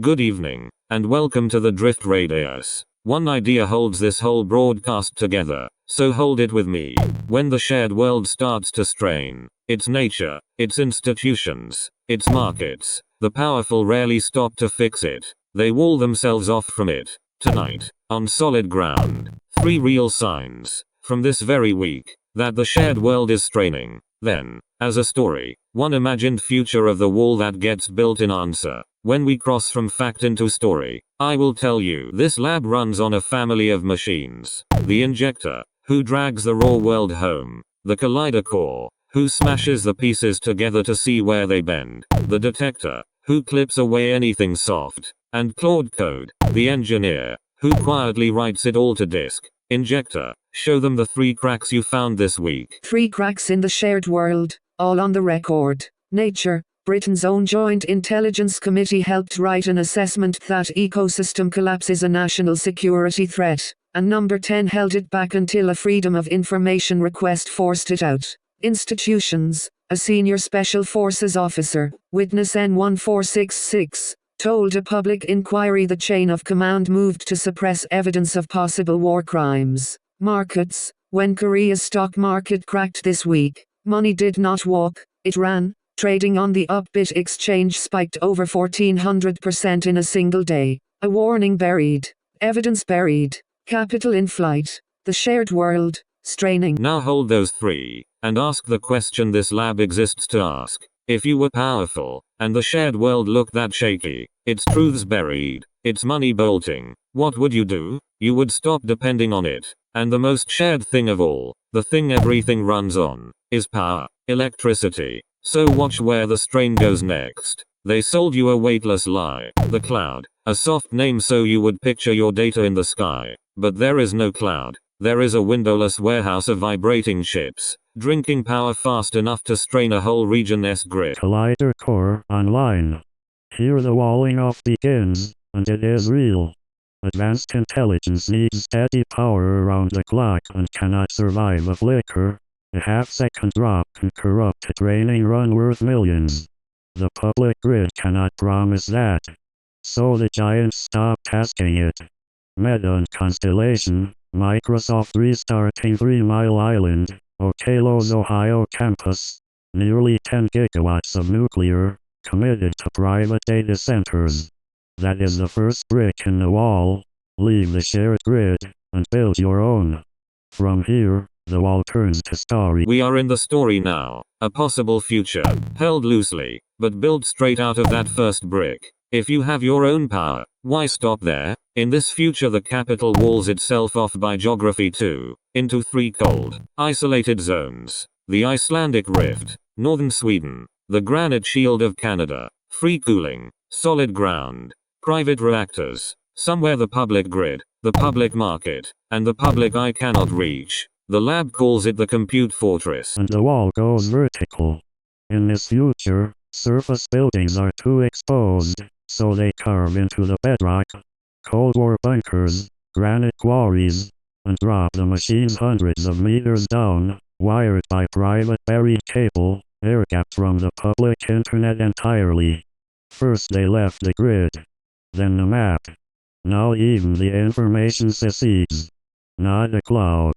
Good evening, and welcome to the Drift Radius. One idea holds this whole broadcast together, so hold it with me. When the shared world starts to strain, its nature, its institutions, its markets, the powerful rarely stop to fix it. They wall themselves off from it. Tonight, on solid ground, 3 real signs, from this very week, that the shared world is straining. Then, as a story, one imagined future of the wall that gets built in answer. When we cross from fact into story, I will tell you this lab runs on a family of machines. The injector, who drags the raw world home. The collider core, who smashes the pieces together to see where they bend. The detector, who clips away anything soft. And Claude Code, the engineer, who quietly writes it all to disk. Injector, show them the 3 cracks you found this week. 3 cracks in the shared world, all on the record. Nature, Britain's own Joint Intelligence Committee helped write an assessment that ecosystem collapse is a national security threat, and Number 10 held it back until a Freedom of Information request forced it out. Institutions, a senior Special Forces officer, witness N1466, told a public inquiry the chain of command moved to suppress evidence of possible war crimes. Markets, when Korea's stock market cracked this week, money did not walk, it ran. Trading on the Upbit exchange spiked over 1400% in a single day. A warning buried. Evidence buried. Capital in flight. The shared world, straining. Now hold those 3, and ask the question this lab exists to ask. If you were powerful, and the shared world looked that shaky, its truths buried, its money bolting, what would you do? You would stop depending on it. And the most shared thing of all, the thing everything runs on, is power, electricity. So watch where the strain goes next. They sold you a weightless lie. The cloud, a soft name so you would picture your data in the sky. But there is no cloud. There is a windowless warehouse of vibrating chips, drinking power fast enough to strain a whole region's grid. Collider core online. Here the walling off begins, and it is real. Advanced intelligence needs steady power around the clock and cannot survive a flicker. A half-second drop can corrupt a training run worth millions. The public grid cannot promise that. So the giants stopped asking it. Meta and Constellation, Microsoft restarting 3 Mile Island, Oklo's Ohio campus, nearly 10 gigawatts of nuclear, committed to private data centers. That is the first brick in the wall. Leave the shared grid, and build your own. From here, the wall turns to story. We are in the story now, a possible future, held loosely, but built straight out of that first brick. If you have your own power, why stop there? In this future the capital walls itself off by geography too, into 3 cold, isolated zones. The Icelandic Rift, northern Sweden, the granite shield of Canada, free cooling, solid ground, private reactors, somewhere the public grid, the public market, and the public eye cannot reach. The lab calls it the compute fortress. And the wall goes vertical. In this future, surface buildings are too exposed, so they carve into the bedrock, Cold War bunkers, granite quarries, and drop the machines hundreds of meters down, wired by private buried cable, air-gapped from the public internet entirely. First they left the grid, then the map. Now even the information secedes. Not a cloud.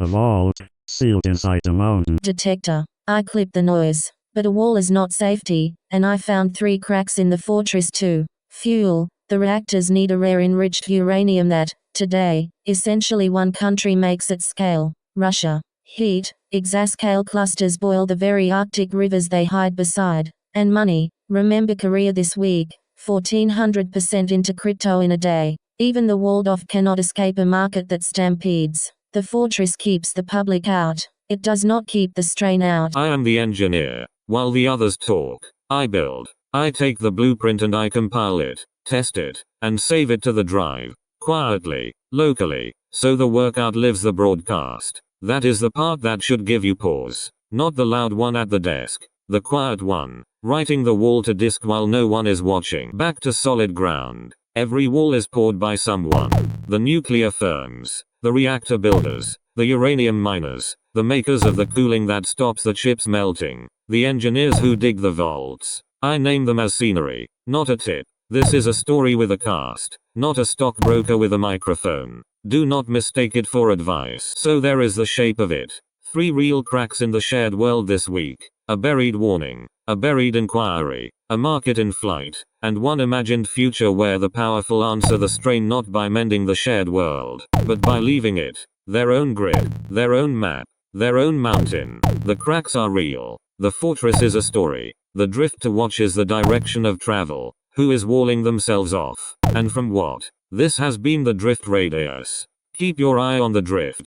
A vault, sealed inside the mountain. Detector. I clipped the noise. But a wall is not safety, and I found 3 cracks in the fortress too. Fuel. The reactors need a rare enriched uranium that, today, essentially one country makes at scale, Russia. Heat. Exascale clusters boil the very Arctic rivers they hide beside. And money. Remember Korea this week, 1400% into crypto in a day. Even the walled off cannot escape a market that stampedes. The fortress keeps the public out. It does not keep the strain out. I am the engineer. While the others talk, I build. I take the blueprint and I compile it, test it, and save it to the drive. Quietly, locally, so the work outlives the broadcast. That is the part that should give you pause. Not the loud one at the desk. The quiet one, writing the wall to disk while no one is watching. Back to solid ground. Every wall is poured by someone. The nuclear firms. The reactor builders, the uranium miners, the makers of the cooling that stops the chips melting, the engineers who dig the vaults. I name them as scenery, not a tip. This is a story with a cast, not a stockbroker with a microphone. Do not mistake it for advice. So there is the shape of it. 3 real cracks in the shared world this week. A buried warning, a buried inquiry, a market in flight, and one imagined future where the powerful answer the strain not by mending the shared world, but by leaving it. Their own grid, their own map, their own mountain. The cracks are real. The fortress is a story. The drift to watch is the direction of travel. Who is walling themselves off? And from what? This has been the Drift Radius. Keep your eye on the drift.